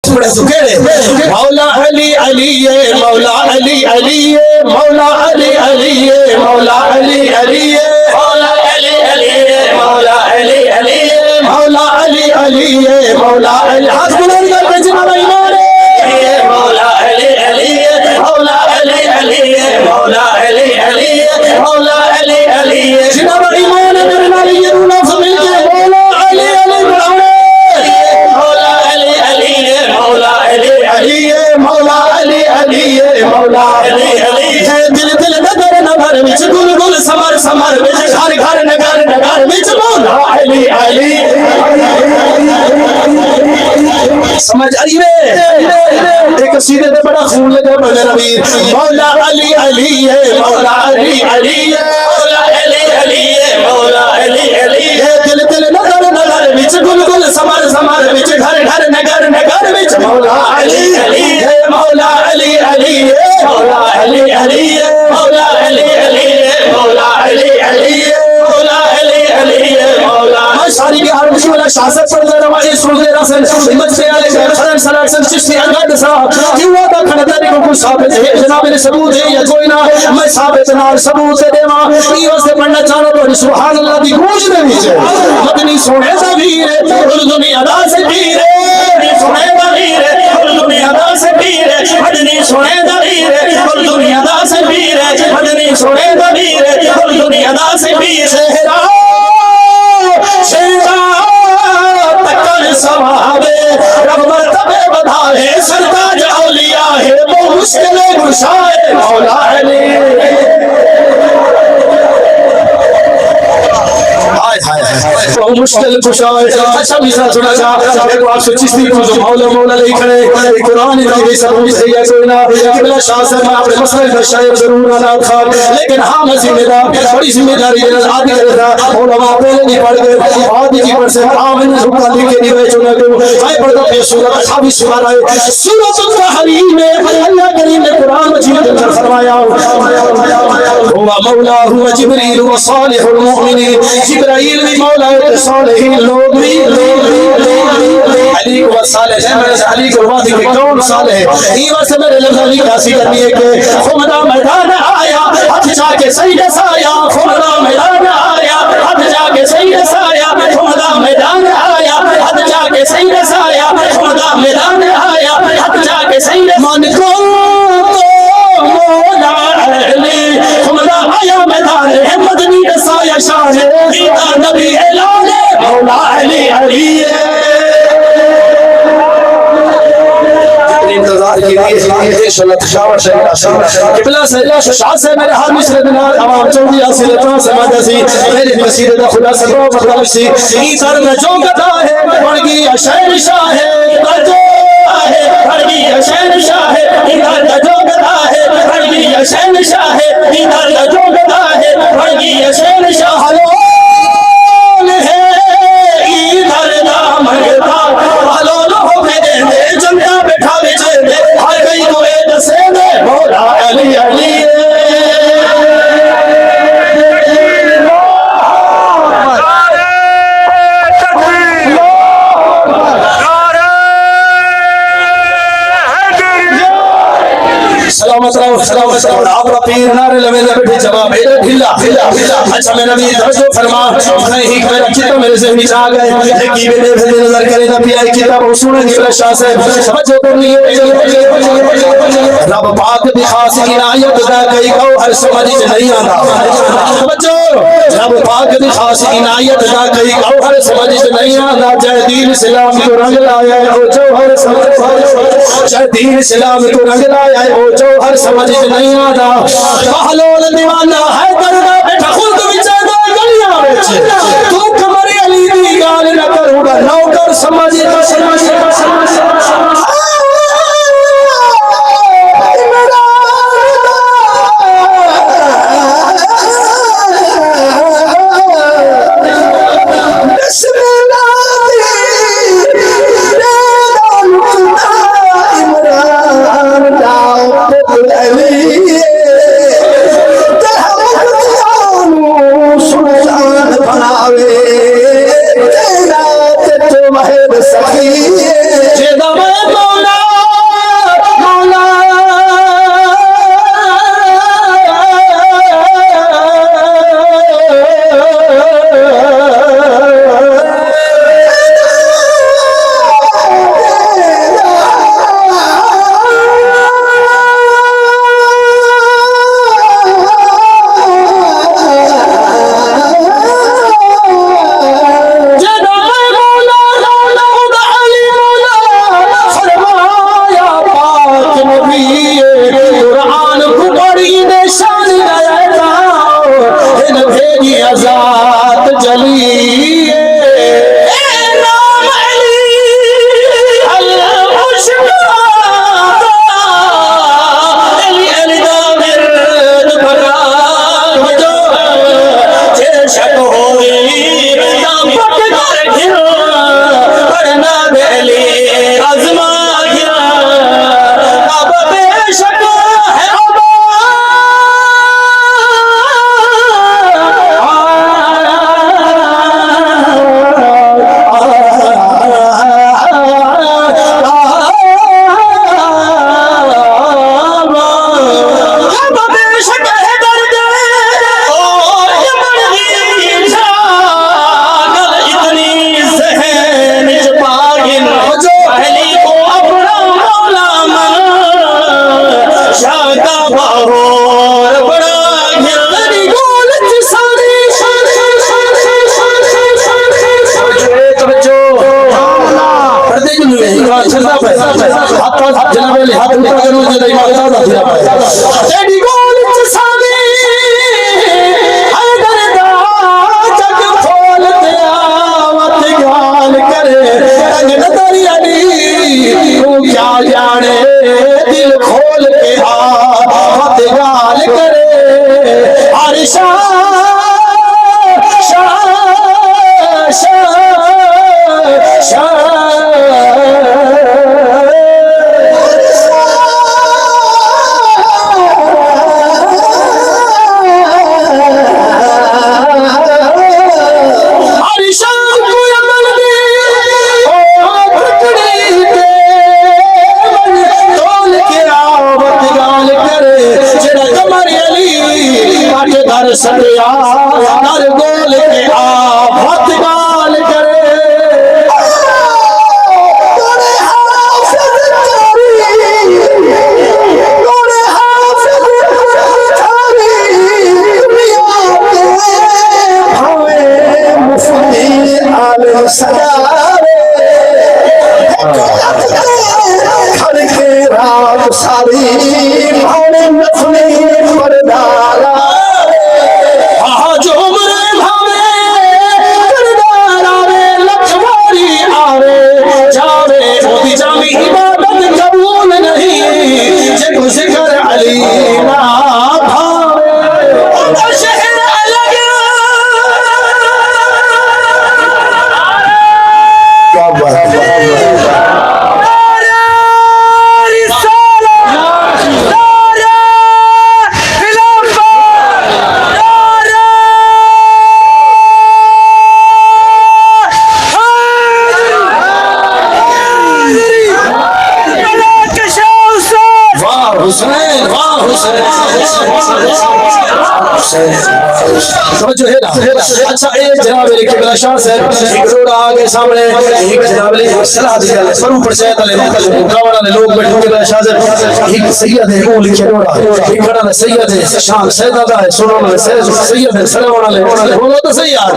थोड़े तो केड़े मौला अली अली मौला अली अली मौला अली अली मौला अली अली मौला अली अली मौला अली अली मौला अली अली मौला अली हाथ बुलंद कर के जनाब ईमान मौला अली अली मौला अली अली मौला अली अली मौला अली अली जनाब ईमान मेरे नाल ये लफ्ज़ मिल के मौला अली अली मौला अली अली मौला अली अली मौला अली अली मौला अली अली दिल दिल नगर नगर विच गुल गुल समर समर विच घर घर नगर नगर विच मौला अली अली समझ आई वे एक सीधे ते बड़ा खून लगा मेरे नबी मौला अली अली मौला अली अली मौला अली अली मौला अली अली दिल दिल नगर नगर विच गुल गुल समर समर विच घर घर नगर नगर विच मौला अली अली मौला अली अली मौला अली अली मौला अली अली मौला अली अली मौला अली अली मौला सारी के हर मुश्किल शासक पर दरवाजे सुनते रसन हिम्मत से आले खरन सलासन चिश्ती अंगद सा क्यों दा खड़दारी को साबित है जनाब ने सबूत है या कोई ना मैं साबित ना सबूत देवा ई वास्ते पढ़ना चाहो तो सुभान अल्लाह दी गूंज दे विच मदनी सोने दा वीर उर्दू में अदा से पीर सोने दा वीर उर्दू में अदा से पीर मदनी सोने दा वीर उर्दू में अदा से पीर मदनी सोने दा वीर उर्दू में अदा से पीर सहरा सवाबे रब मर्तबे बढ़ाए सरताज औलिया है वो मुश्किलें गुशाए मौला अली वो मुश्किल कुशाए अच्छा मिसा सुना जा एक बात चिश्ती को जो मौला मौला ले खड़े कुरान की सबूत है या कोई ना किबला शाह से मैं अपने मसले का शायद जरूर अदा था लेकिन हां मैं जिम्मेदार बड़ी जिम्मेदारी आदि करता मौला पहले नहीं पढ़ गए आदि की पर से आमिन रुका लेके नहीं बैठो ना क्यों मैं पढ़ता फिर सूरत अभी सुना रहा है सूरत तहरीम में अल्लाह करीम ने कुरान मजीद के अंदर फरमाया हुवा मौला हुवा जिब्रील व सालिहुल मुमिनीन जिब्राइल भी मौला है सालिहीन लोग भी अली को सालिह है मेरे अली को वादी के कौन सालिह है ये वास्ते मेरे लफ्ज़ अली कासी करनी है कि खुदा मैदान आया हाथ जाके सजदे साया खुदा मैदान आया हाथ जाके सजदे साया खुदा मैदान आया हाथ जाके सजदे साया खुदा मैदान आया हाथ जाके सजदे मन को मौला अली खुदा आया मैदान है मदनी साया शान है नबी ऐलान मौला अली अली इंतजार कीजिए इंशाअल्लाह तशावर शरीफ किबला से शाह से मेरे हाथ में सिर दिनार आवाम चौड़ी आसिल तो समाज सी मेरे मसीद दा खुलासा तो मतलब सी ई सर में जो गदा है बढ़ गई शहर शाह है जो है बढ़ गई शहर शाह है इधर का जो गदा है बढ़ गई शहर शाह है इधर का जो गदा है बढ़ गई शहर शाह अली अली सलामत रहो सलामत रहो आपका पीर नारे लगे बैठे जवाब है ढीला ढीला अच्छा मेरा नबी तवज्जो फरमा मैं ही मेरा किताब मेरे ज़हन में आ गए कि मेरे नजर करे ना पिया किताब सुने की शाह से तवज्जो करनी है रब पाक दी खास इनायत दा कई को हर समझ नहीं आंदा तवज्जो रब पाक दी खास इनायत दा कई को हर समझ नहीं आंदा जय दीन इस्लाम को रंग लाया है ओ जौहर समझ जय दीन इस्लाम को रंग लाया है ओ जौहर समझ नहीं आंदा बहलोल दीवाना है दरदा बैठा खुद विचार गलियां विच तू कमर अली दी गाल न करूंगा नौकर समझ सखी हाथ जनाब अली हाथ उठा के मुझे दई मारता था तेरी गोल च सादी हैदर दा जग खोल ते आवत गाल करे रंग नदरी अली तू क्या जाने दिल खोल के आवत गाल करे हर सरिया नर गोल के बहुत गाल करे तोरे हाफिज थारी दुनिया के भावे मुफ्ती आलिम सजावे घर के रात सारी भावे नफली परदारा जिक्र अली ना भावे शहर अलग क्या बात समझो है ना। अच्छा एक जनाब किबला शाह से एक रोड आगे सामने एक जनाब ने सलाह दी है पर ऊपर से तले गावड़ा ने लोग बैठे किबला शाह से एक सैयद है वो लिखे रोड एक बड़ा ने सैयद है शान सैयदा है सुनो ने सैयद है सलाम वाले बोलो तो सही यार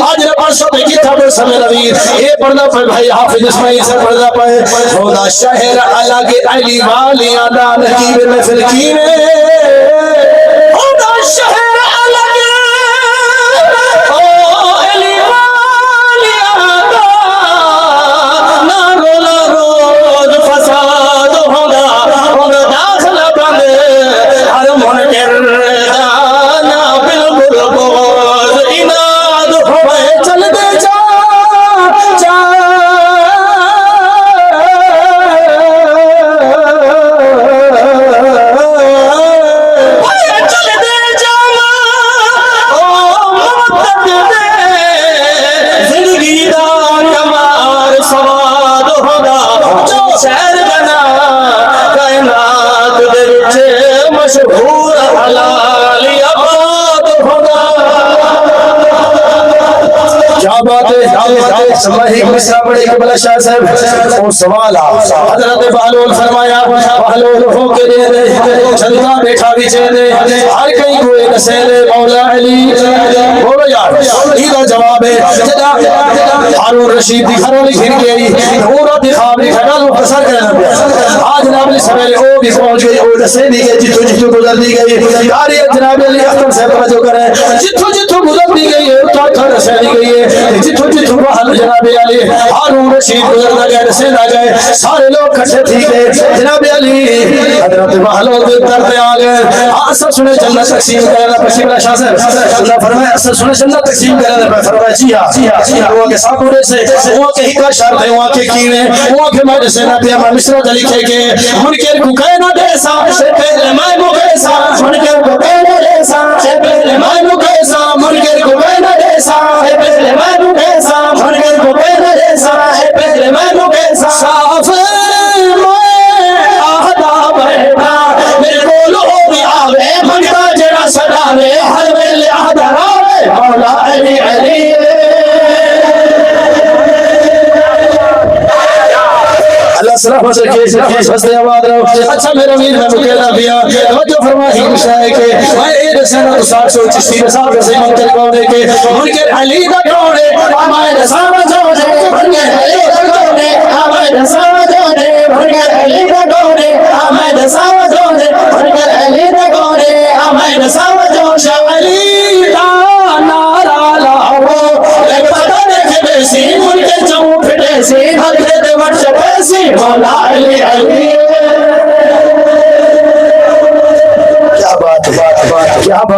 आज ने 500 पे की था समय नबी ये पढ़ना पे भाई हाफिज इस्माइल से पढ़ना पे खुदा शहर अलग अली वाली अदा नकीब में फिर की खुदा शहर सवाल हजरत बहलोल फरमाया बहलोल हो के दे दे चलता बैठा भी दे दे हर कहीं कोई नसे दे मौला अली बोलो यार इधर जवाब है हारून रशीद की घर वाली घिर गई पूरा दिखाव नहीं खड़ा वो असर करना आज जनाब अली सवेरे वो भी पहुंच गई वो नसे दी गई जितो जितो गुजर दी गई यार ये जनाब अली अख्तर साहब का जो करे जितो जितो गुजर दी गई है तो घर नसे दी गई है जितो जितो बहल जनाब अली हारून रशीद गुजर गए नसे ना गए सारे लोग इकट्ठे थी गए जनाब अली हजरत बहलोल के दर पे आ गए असर सुने जन्नत तकसीम करना पशीला शाह से अल्लाह फरमाए असर सुने जन्नत तकसीम करना फरमाए जी हां वो के साथ पूरे से वो के हिका शर्त है वो के कीने वो के मैं से ना पिया मिश्रा जली के मुनकर को कहना दे सा से पहले मैं मुके सा मुनकर को कहना दे सा से पहले मैं मुके सा मुनकर को कहना दे सा से पहले मैं मुके सा मुनकर को कहना दे सा से पहले मैं मुके सा साफ सदावे हर वेले आदरावे मौला अली अली अल्लाह सलामत रखे हंसते आबाद रहो। अच्छा मेरे अमीर मैं मुकेला पिया तवज्जो फरमाई मुशाए के मैं ए रसना तो 700 चिश्ती के साथ से मुनकर कौने के मुनकर अली दा कौने हमारे सामने जोड़े मुनकर अली दा कौने हमारे सामने जोड़े मुनकर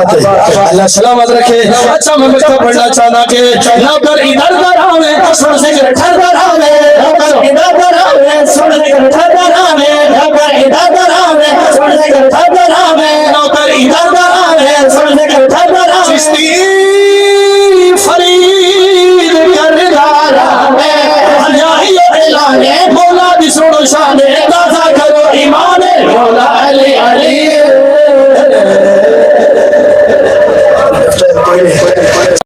बात है, अल्लाह सलामत रखे। अच्छा मैं मक्का पढ़ना चाहना के नौकर इधर करावे सुन से ठर करावे, नौकर इधर करावे सुन से ठर करावे, नौकर इधर करावे सुन से ठर करावे, नौकर इधर करावे सुन से ठर करावे। चिश्ती फरीद कर गारा में अल्लाह ये ऐलाने मौला दी सुनो शाने